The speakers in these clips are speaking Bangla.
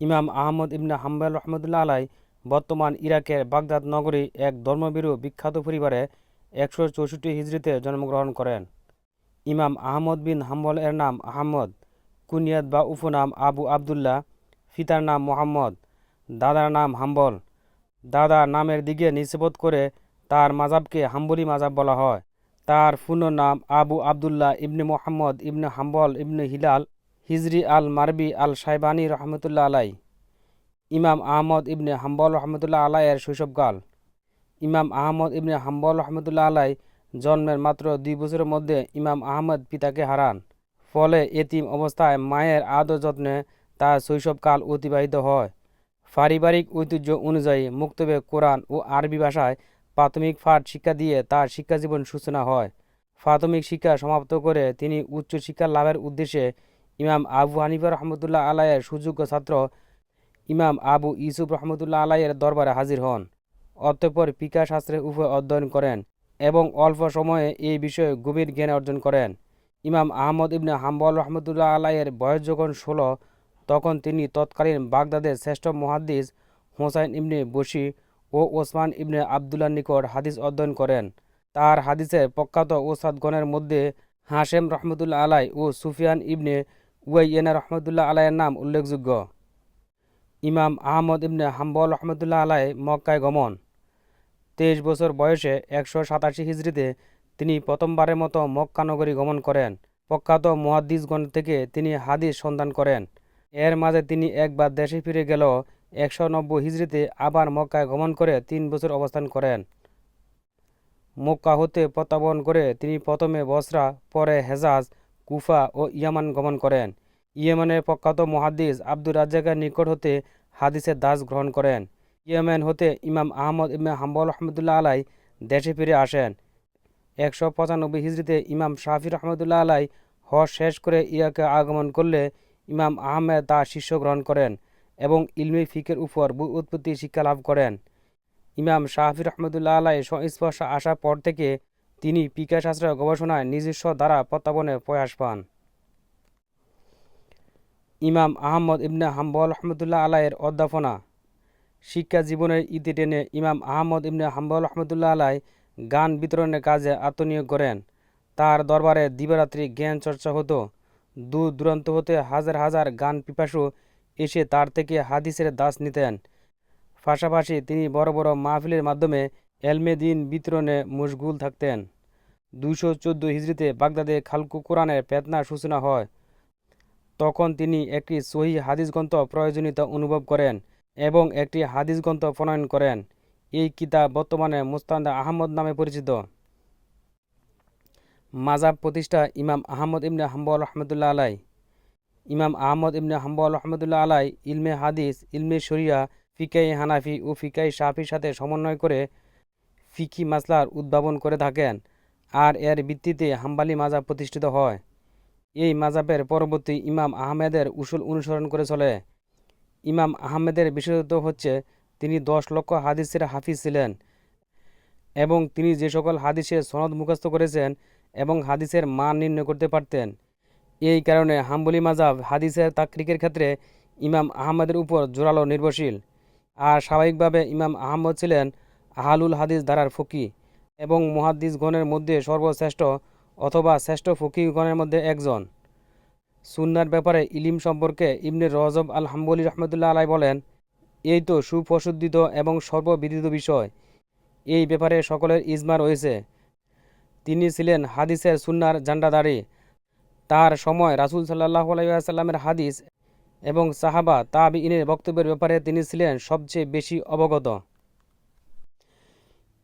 ইমাম আহমদ ইবনে হাম্বল রহমতুল্লাহ আলাই বর্তমান ইরাকের বাগদাদ নগরী এক ধর্মভীরু বিখ্যাত পরিবারে ১৬৪ হিজরিতে জন্মগ্রহণ করেন। ইমাম আহমদ বিন হাম্বল এর নাম আহমদ, কুনিয়াত বা উপনাম আবু আবদুল্লাহ, পিতার নাম মোহাম্মদ, দাদার নাম হাম্বল। দাদা নামের দিকে নিসবত করে তার মাজাবকে হাম্বলি মাজাব বলা হয়। তার পূর্ণ নাম আবু আবদুল্লাহ ইবনে মোহাম্মদ ইবনে হাম্বল ইবনে হিলাল হিজরি আল মারবি আল সাইবানী রহমতুল্লাহ আলাই। ইমাম আহমদ ইবনে হাম্বল রহমতুল্লাহ আলাই এর শৈশবকাল। ইমাম আহমদ ইবনে হাম্বল রহমতুল্লাহ আলাই জন্মের মাত্র 2 বছরের মধ্যে ইমাম আহমদ পিতাকে হারান। ফলে এতিম অবস্থায় মায়ের আদর যত্নে তার শৈশবকাল অতিবাহিত হয়। পারিবারিক ঐতিহ্য অনুযায়ী মুক্তবে কোরআন ও আরবি ভাষায় প্রাথমিক পাঠ শিক্ষা দিয়ে তার শিক্ষাজীবন সূচনা হয়। প্রাথমিক শিক্ষা সমাপ্ত করে তিনি উচ্চশিক্ষা লাভের উদ্দেশ্যে ইমাম আবু হানিফা রহমতুল্লাহ আলাইয়ের সুযোগ্য ছাত্র ইমাম আবু ইউসুফ রহমতুল্লাহ আলাইয়ের দরবারে হাজির হন। অতঃপর ফিকহ শাস্ত্রের উপর অধ্যয়ন করেন এবং অল্প সময়ে এই বিষয়ে গভীর জ্ঞান অর্জন করেন। ইমাম আহমদ ইবনে হাম্বল রহমতুল্লাহ আলাইয়ের বয়স যখন 16, তখন তিনি তৎকালীন বাগদাদের শ্রেষ্ঠ মুহাদ্দিস হোসাইন ইবনে বশি ও ওসমান ইবনে আবদুল্লাহর নিকট হাদিস অধ্যয়ন করেন। তার হাদিসের প্রখ্যাত ওস্তাদগণের মধ্যে হাশেম রহমতুল্লাহ আলাই ও সুফিয়ান ইবনে উয়াইনা রহমতুল্লাহ আলাইয়ের নাম উল্লেখযোগ্য। ইমাম আহমদ ইবনে হাম্বল রহমতুল্লাহ আলাই মক্কায় গমন। 23 বছর বয়সে 187 হিজরিতে তিনি প্রথমবারের মতো মক্কা নগরী গমন করেন। প্রখ্যাত মুহাদ্দিসগণ থেকে তিনি হাদিস সন্ধান করেন। এর মাঝে তিনি একবার দেশে ফিরে গেলেও 190 হিজরিতে আবার মক্কায় গমন করে 3 বছর অবস্থান করেন। মক্কা হতে প্রত্যাবর্তন করে তিনি প্রথমে বসরা, পরে হেজাজ, কুফা ও ইয়ামান গমন করেন। ইয়েমেনের প্রখ্যাত মুহাদ্দিস আব্দুর রাজ্জাকের নিকট হতে হাদিসের দাস গ্রহণ করেন। ইয়েমেন হতে ইমাম আহমদ ইবনে হাম্বল রহমতুল্লাহ আলাই দেশে ফিরে আসেন। 195 হিজরিতে ইমাম শাফি রহমতুল্লাহ আলাই হজ শেষ করে ইরাকে আগমন করলে ইমাম আহমেদ তার শিষ্য গ্রহণ করেন এবং ইলমি ফিকের উপর ব্যুৎপত্তি শিক্ষা লাভ করেন। ইমাম শাফি রহমতুল্লাহ আলাই সংস্পর্শে আসার পর থেকে তিনি ফিকহ শাস্ত্রের গবেষণায় নিজস্ব দ্বারা প্রত্যাবনের প্রয়াস পান। ইমাম আহমদ ইবনে হাম্বল রহমতুল্লাহ আলাইয়ের অধ্যাপনা। শিক্ষা জীবনের ইতি টেনে ইমাম আহমদ ইবনে হাম্বল রহমতুল্লাহ আলাই গান বিতরণের কাজে আত্মনিয়োগ করেন। তার দরবারে দিবারাত্রি জ্ঞান চর্চা হতো। দূর দূরান্ত হতে হাজার হাজার গান পিপাসু এসে তার থেকে হাদিসের দাস নিতেন। পাশাপাশি তিনি বড় বড় মাহফিলের মাধ্যমে এলমে দিন বিতরণে মশগুল থাকতেন। 214 হিজরিতে বাগদাদে খালকু কোরআনের ফেতনার সূচনা হয়। তখন তিনি একটি সহিহ হাদিস গ্রন্থ প্রয়োজনীয়তা অনুভব করেন এবং একটি হাদিস গ্রন্থ প্রণয়ন করেন। এই কিতাব বর্তমানে মুস্তানদ আহমদ নামে পরিচিত। মাজাব প্রতিষ্ঠা ইমাম আহমদ ইবনে হাম্বল রহমতুল্লাহ আলাই। ইমাম আহমদ ইবনে হাম্বল রহমতুল্লাহ আলাই ইলমে হাদিস, ইলমে শরিয়া, ফিকাহ হানাফি ও ফিকাহ শাফির সাথে সমন্বয় করে ফিকি মাসলার উদ্ভাবন করে থাকেন, আর এর ভিত্তিতে হাম্বলি মাজাব প্রতিষ্ঠিত হয়। এই মাজাবের পরবর্তী ইমাম আহমেদের উসুল অনুসরণ করে চলে। ইমাম আহমেদের বিশেষত্ব হচ্ছে তিনি 10 লক্ষ হাদিসের হাফিজ ছিলেন এবং তিনি যে সকল হাদিসের সনদ মুখস্থ করেছেন এবং হাদিসের মান নির্ণয় করতে পারতেন। এই কারণে হাম্বলি মাজাব হাদিসের তাকরিকের ক্ষেত্রে ইমাম আহমদের উপর জোরালো নির্ভরশীল। আর স্বাভাবিকভাবে ইমাম আহমদ ছিলেন আহলুল হাদিস ধারার ফকি এবং মুহাদ্দিসগণের মধ্যে সর্বশ্রেষ্ঠ অথবা শ্রেষ্ঠ ফকিহগণের মধ্যে একজন। সুন্নার ব্যাপারে ইলিম সম্পর্কে ইবনে রজব আল হাম্বলি রহমতুল্লাহ আলাই বলেন, এই তো সুপ্রসিদ্ধিত এবং সর্ববিদিত বিষয়। এই ব্যাপারে সকলের ইজমা রয়েছে। তিনি ছিলেন হাদিসের সুন্নার জান্ডাদারি। তার সময় রাসূল সাল্লাল্লাহু আলাইহি ওয়াসাল্লামের হাদিস এবং সাহাবা তাবিঈনের বক্তব্যের ব্যাপারে তিনি ছিলেন সবচেয়ে বেশি অবগত।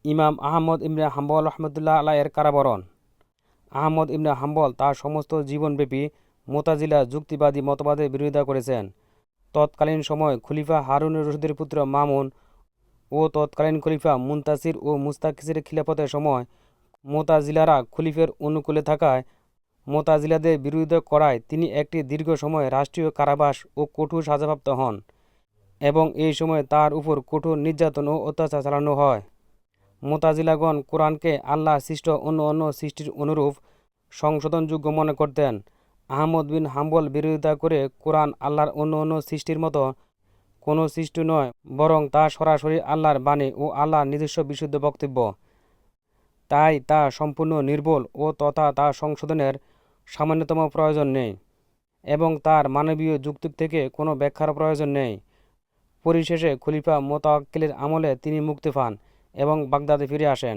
ইমাম আহমদ ইবনে হাম্বল রহমতুল্লাহ আলাইয়ের কারাবরণ। আহমদ ইবনে হাম্বল তার সমস্ত জীবনব্যাপী মুতাজিলা যুক্তিবাদী মতবাদের বিরোধিতা করেছেন। তৎকালীন সময় খলিফা হারুন রশিদের পুত্র মামুন ও তৎকালীন খলিফা মুনতাসির ও মুস্তাকিসের খিলাফতের সময় মুতাজিলারা খলিফের অনুকূলে থাকায় মুতাজিলাদের বিরোধিতা করায় তিনি একটি দীর্ঘ সময় রাষ্ট্রীয় কারাবাস ও কঠোর সাজাপ্রাপ্ত হন এবং এই সময় তার উপর কঠোর নির্যাতন ও অত্যাচার চালানো হয়। মুতাজিলাগণ কোরআনকে আল্লাহর সৃষ্ট অন্য সৃষ্টির অনুরূপ সংশোধনযোগ্য মনে করতেন। আহমদ বিন হাম্বল বিরোধিতা করে কোরআন আল্লাহর অন্য সৃষ্টির মতো কোনো সৃষ্টি নয়, বরং তা সরাসরি আল্লাহর বাণী ও আল্লাহর নিজস্ব বিশুদ্ধ বক্তব্য। তাই তা সম্পূর্ণ নির্ভুল ও তথা তা সংশোধনের সামান্যতম প্রয়োজন নেই এবং তার মানবীয় যুক্তি থেকে কোনো ব্যাখ্যার প্রয়োজন নেই। পরিশেষে খলিফা মোতাওয়াক্কিলের আমলে তিনি মুক্তি পান এবং বাগদাদে ফিরে আসেন।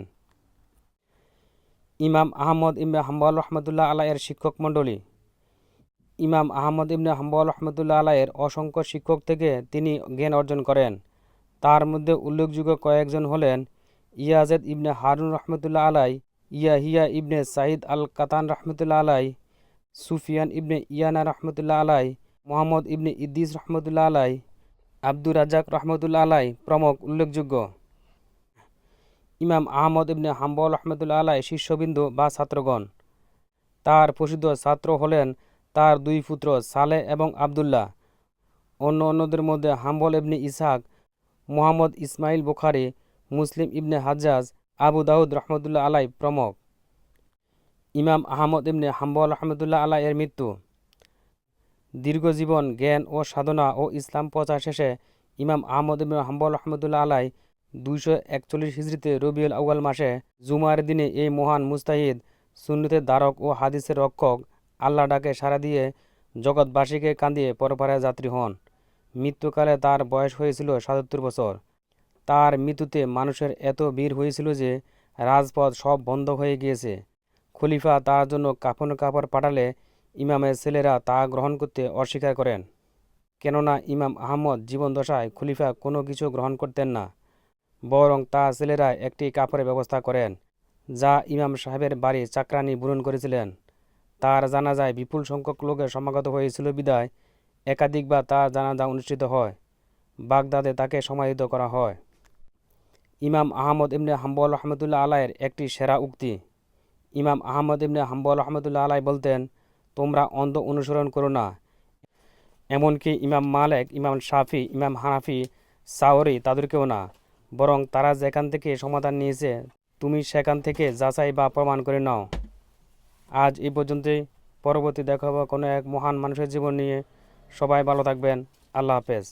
ইমাম আহমদ ইবনে হাম্বল রহমতুল্লাহ আলাইহি এর শিক্ষক মণ্ডলী। ইমাম আহমদ ইবনে হাম্বল রহমতুল্লাহ আলাইহি অসংখ্য শিক্ষক থেকে তিনি জ্ঞান অর্জন করেন। তার মধ্যে উল্লেখযোগ্য কয়েকজন হলেন ইয়াজেদ ইবনে হারুন রহমতুল্লাহ আলাইহি, ইয়াহিয়া ইবনে সাঈদ আল কাতান রহমতুল্লাহ আলাইহি, সুফিয়ান ইবনে ইয়ানা রহমতুল্লাহ আলাইহি, মুহাম্মদ ইবনে ইদ্রিস রহমতুল্লাহ আলাইহি, আব্দুর রাজ্জাক রহমতুল্লাহ আলাইহি প্রমুখ উল্লেখযোগ্য। ইমাম আহমদ ইবনে হাম্বল রহমতুল্লাহ আলাইহি শিষ্যবিন্দু বা ছাত্রগণ। তার প্রসিদ্ধ ছাত্র হলেন তার দুই পুত্র সালেহ এবং আবদুল্লাহ। অন্যদের মধ্যে হাম্বল ইবনে ইসহাক, মুহাম্মদ ইসমাইল বুখারী, মুসলিম ইবনে হাজ্জাজ, আবু দাউদ রহমতুল্লাহ আলাইহি প্রমুখ। ইমাম আহমদ ইবনে হাম্বল রহমতুল্লাহ আলাইহি এর মৃত্যু। দীর্ঘ জীবন, জ্ঞান ও সাধনা ও ইসলাম প্রচার শেষে ইমাম আহমদ ইবনে হাম্বল রহমতুল্লাহ আলাইহি 241 হিজরিতে রবিউল আউয়াল মাসে জুমার দিনে এই মহান মুজতাহিদ, সুন্নতের ধারক ও হাদিসের রক্ষক আল্লাহ ডাকে সাড়া দিয়ে জগৎবাসীকে কাঁদিয়ে পরপারে যাত্রী হন। মৃত্যুকালে তার বয়স হয়েছিল 77 বছর। তার মৃত্যুতে মানুষের এত ভিড় হয়েছিল যে রাজপথ সব বন্ধ হয়ে গিয়েছে। খলিফা তার জন্য কাফন কাপড় পাঠালে ইমামের ছেলেরা তা গ্রহণ করতে অস্বীকার করেন, কেননা ইমাম আহমদ জীবনদশায় খলিফা কোনো কিছু গ্রহণ করতেন না, বরং তার ছেলেরা একটি কাপড়ের ব্যবস্থা করেন যা ইমাম সাহেবের বাড়ি চাকরানি পূরণ করেছিলেন। তার জানাজায় বিপুল সংখ্যক লোকের সমাগত হয়েছিল বিদায় একাধিকবার তার জানাজা অনুষ্ঠিত হয়। বাগদাদে তাকে সমাহিত করা হয়। ইমাম আহমদ ইবনে হাম্বল রহমতুল্লাহ আলাইহির একটি সেরা উক্তি। ইমাম আহমদ ইবনে হাম্বল রহমতুল্লাহ আলাইহি বলতেন, তোমরা অন্ধ অনুসরণ করো না। এমনকি ইমাম মালিক, ইমাম শাফি, ইমাম হানাফি, সাওরি তাদেরকেও না, বরং তারা যেখান থেকে সমাধান নিয়েছে তুমি সেখান থেকে যাচাই বা প্রমাণ করে নাও। আজ এই পর্যন্তই। পরবর্তী দেখা হবে কোনো এক মহান মানুষের জীবন নিয়ে। সবাই ভালো থাকবেন। আল্লাহ হাফেজ।